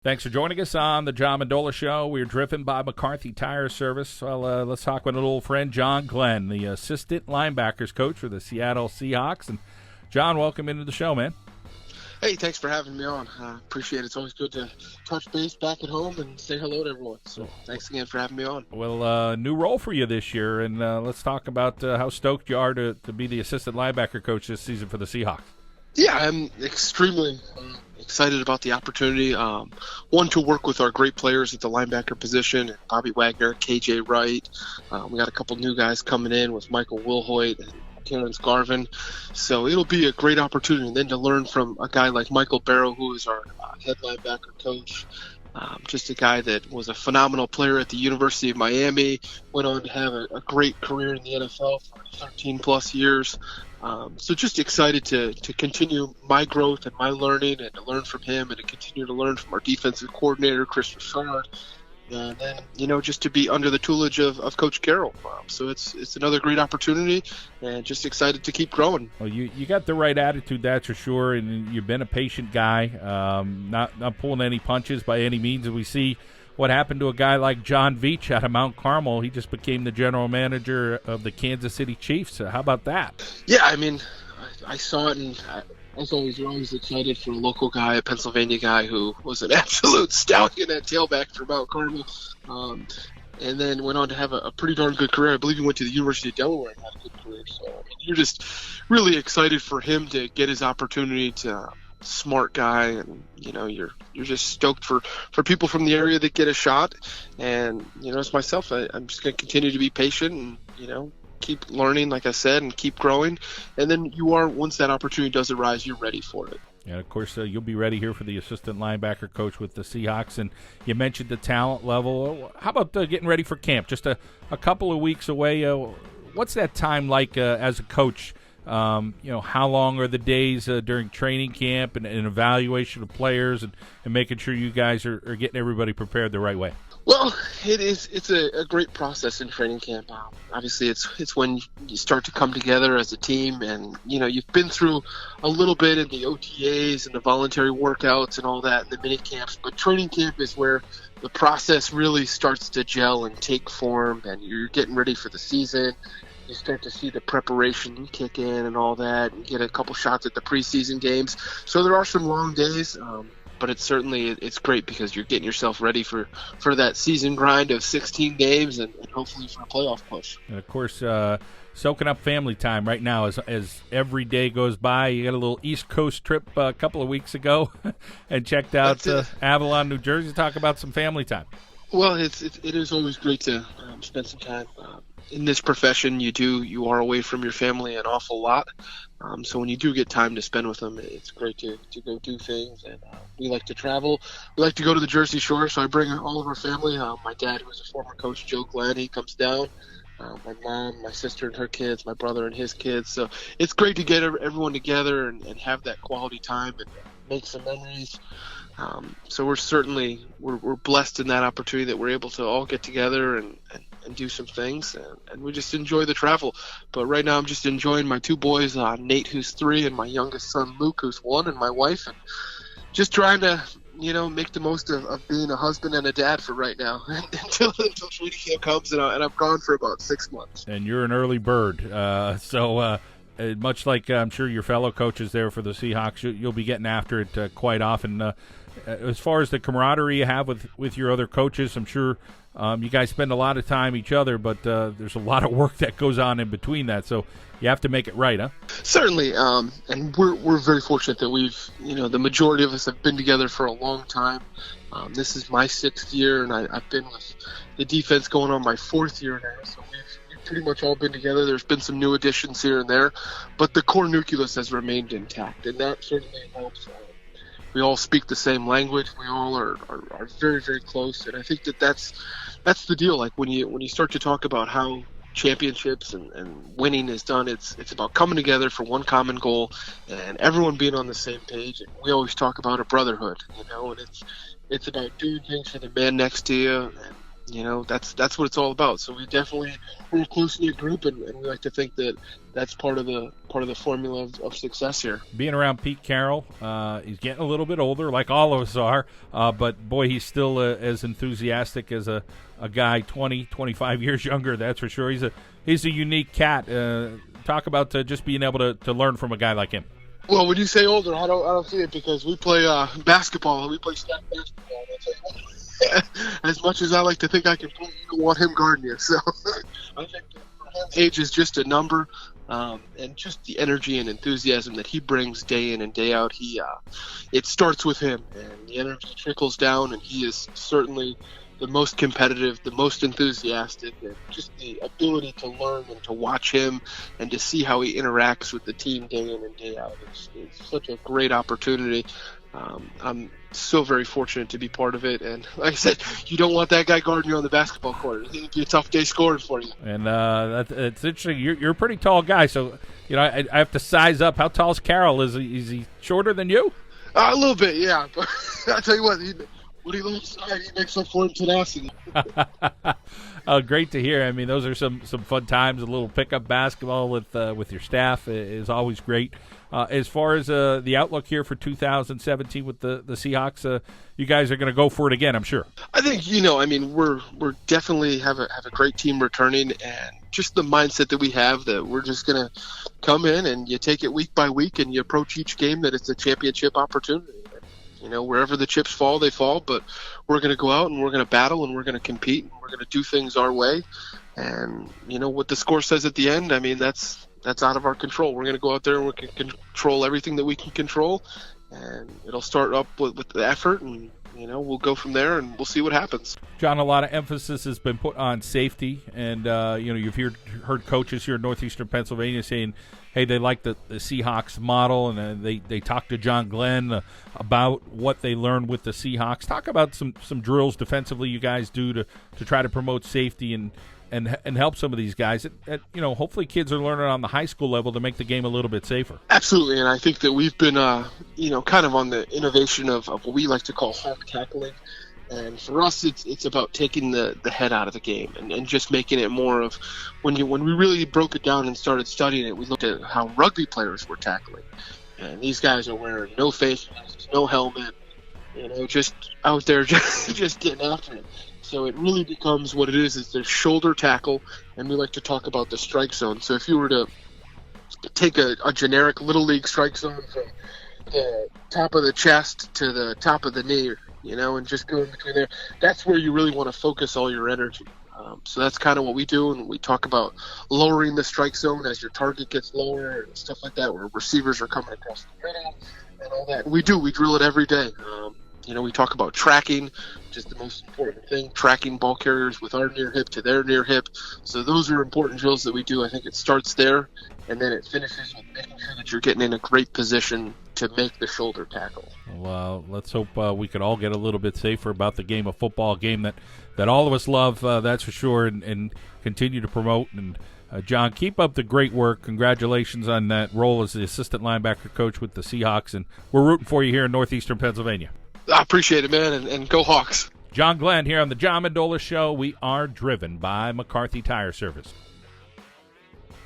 Thanks for joining us on the John Mendola Show. We're driven by McCarthy Tire Service. Well, let's talk with an old friend, John Glenn, the Assistant Linebackers Coach for the Seattle Seahawks. And John, welcome into the show, man. Hey, thanks for having me on. Appreciate it. It's always good to touch base back at home and say hello to everyone. So thanks again for having me on. Well, new role for you this year, and let's talk about how stoked you are to be the Assistant Linebacker Coach this season for the Seahawks. Yeah, I'm extremely excited about the opportunity. One, to work with our great players at the linebacker position, Bobby Wagner, KJ Wright. We got a couple new guys coming in with Michael Wilhoit and Terrence Garvin. So it'll be a great opportunity. And then to learn from a guy like Michael Barrow, who is our head linebacker coach. Just a guy that was a phenomenal player at the University of Miami, went on to have a great career in the NFL for 13-plus years. So just excited to continue my growth and my learning and to learn from him and to continue to learn from our defensive coordinator, Chris Richard. And then, just to be under the tutelage of Coach Carroll. So it's another great opportunity and just excited to keep growing. Well, you got the right attitude, that's for sure, and you've been a patient guy, not pulling any punches by any means. And we see what happened to a guy like John Veach out of Mount Carmel. He just became the general manager of the Kansas City Chiefs. How about that? Yeah, I mean, I saw it, and as always, you're always excited for a local guy, a Pennsylvania guy who was an absolute stallion at tailback for Mount Carmel, and then went on to have a pretty darn good career. I believe he went to the University of Delaware and had a good career. So you're just really excited for him to get his opportunity to smart guy, and you're just stoked for people from the area that get a shot. And as myself, I'm just going to continue to be patient and keep learning, like I said, and keep growing. And then once that opportunity does arise, you're ready for it. And, of course, you'll be ready here for the assistant linebacker coach with the Seahawks. And you mentioned the talent level. How about getting ready for camp? Just a couple of weeks away. What's that time like as a coach? How long are the days during training camp and evaluation of players and making sure you guys are getting everybody prepared the right way? Well, it's a great process in training camp. Obviously, it's when you start to come together as a team, and you've been through a little bit in the OTAs and the voluntary workouts and all that in the mini camps. But training camp is where the process really starts to gel and take form, and you're getting ready for the season. You start to see the preparation kick in and all that, and get a couple shots at the preseason games. So there are some long days. But it's great because you're getting yourself ready for that season grind of 16 games and hopefully for a playoff push. And, of course, soaking up family time right now as every day goes by. You got a little East Coast trip a couple of weeks ago and checked out Avalon, New Jersey. Talk about some family time. Well, it is always great to spend some time. In this profession, you are away from your family an awful lot. So when you do get time to spend with them, it's great to go do things. And we like to travel. We like to go to the Jersey Shore, so I bring all of our family. My dad, who was a former coach, Joe Glenn, he comes down. My mom, my sister and her kids, my brother and his kids. So it's great to get everyone together and have that quality time and make some memories. So we're blessed in that opportunity that we're able to all get together and do some things, and we just enjoy the travel. But right now I'm just enjoying my two boys, Nate, who's 3, and my youngest son, Luke, who's 1, and my wife, and just trying to make the most of being a husband and a dad for right now until training camp comes, and I'm gone for about 6 months. And you're an early bird, so much like I'm sure your fellow coaches there for the Seahawks, you'll be getting after it quite often. As far as the camaraderie you have with your other coaches, I'm sure you guys spend a lot of time each other, but there's a lot of work that goes on in between that, so you have to make it right, huh? Certainly, and we're very fortunate that we've, the majority of us have been together for a long time. This is my 6th year, and I've been with the defense going on my 4th year now, so we've pretty much all been together. There's been some new additions here and there, but the core nucleus has remained intact, and that certainly helps. We all speak the same language. We all are very, very close, and I think that's the deal. Like when you start to talk about how championships and winning is done, it's about coming together for one common goal and everyone being on the same page. And we always talk about a brotherhood, and it's about doing things for the man next to you, and that's what it's all about. So we're a close-knit group, and we like to think that that's part of the formula of success here. Being around Pete Carroll, he's getting a little bit older, like all of us are, but boy, he's still as enthusiastic as a guy 20, 25 years younger. That's for sure. He's a unique cat. Talk about just being able to learn from a guy like him. Well, when you say older, I don't see it, because we play basketball. We play staff basketball. And I'll tell you what, as much as I like to think I can play, you don't want him guarding you. So I think age is just a number, and just the energy and enthusiasm that he brings day in and day out. It starts with him, and the energy trickles down, and he is certainly the most competitive, the most enthusiastic, and just the ability to learn and to watch him and to see how he interacts with the team day in and day out. It's such a great opportunity. I'm so very fortunate to be part of it, and like I said, you don't want that guy guarding you on the basketball court. It'd be a tough day scoring for you. And it's interesting. You're a pretty tall guy, so I have to size up. How tall is Carroll? Is he shorter than you? A little bit, yeah. But I'll tell you what, when he leaves side, he makes up for it in tenacity. Great to hear. I mean, those are some fun times. A little pickup basketball with your staff is always great. As far as the outlook here for 2017 with the Seahawks, you guys are going to go for it again, I'm sure. I think we're definitely have a great team returning, and just the mindset that we have that we're just going to come in and you take it week by week and you approach each game that it's a championship opportunity. Wherever the chips fall, they fall, but we're going to go out and we're going to battle and we're going to compete and we're going to do things our way. And what the score says at the end, I mean, that's out of our control. We're going to go out there and we can control everything that we can control, and it'll start up with the effort, and we'll go from there and we'll see what happens. John, a lot of emphasis has been put on safety, and you've heard coaches here in northeastern Pennsylvania saying, hey, they like the Seahawks model, and they talked to John Glenn about what they learned with the Seahawks. Talk about some drills defensively you guys do to try to promote safety and help some of these guys. Hopefully kids are learning on the high school level to make the game a little bit safer. Absolutely, and I think that we've been, kind of on the innovation of what we like to call hawk tackling. And for us, it's about taking the head out of the game and just making it more of when we really broke it down and started studying it, we looked at how rugby players were tackling. And these guys are wearing no face masks, no helmet, just out there just getting after it. So it really becomes what it is the shoulder tackle, and we like to talk about the strike zone. So if you were to take a generic Little League strike zone from the top of the chest to the top of the knee, and just go in between there, that's where you really want to focus all your energy. So that's kind of what we do, and we talk about lowering the strike zone as your target gets lower and stuff like that, where receivers are coming across the middle and all that. We drill it every day. We talk about tracking, which is the most important thing, tracking ball carriers with our near hip to their near hip. So those are important drills that we do. I think it starts there, and then it finishes with making sure that you're getting in a great position to make the shoulder tackle. Well, let's hope we could all get a little bit safer about the game of football, a game that all of us love, that's for sure, and continue to promote. And John, keep up the great work. Congratulations on that role as the assistant linebacker coach with the Seahawks, and we're rooting for you here in northeastern Pennsylvania. I appreciate it, man, and go Hawks. John Glenn here on the John Mendola Show. We are driven by McCarthy Tire Service.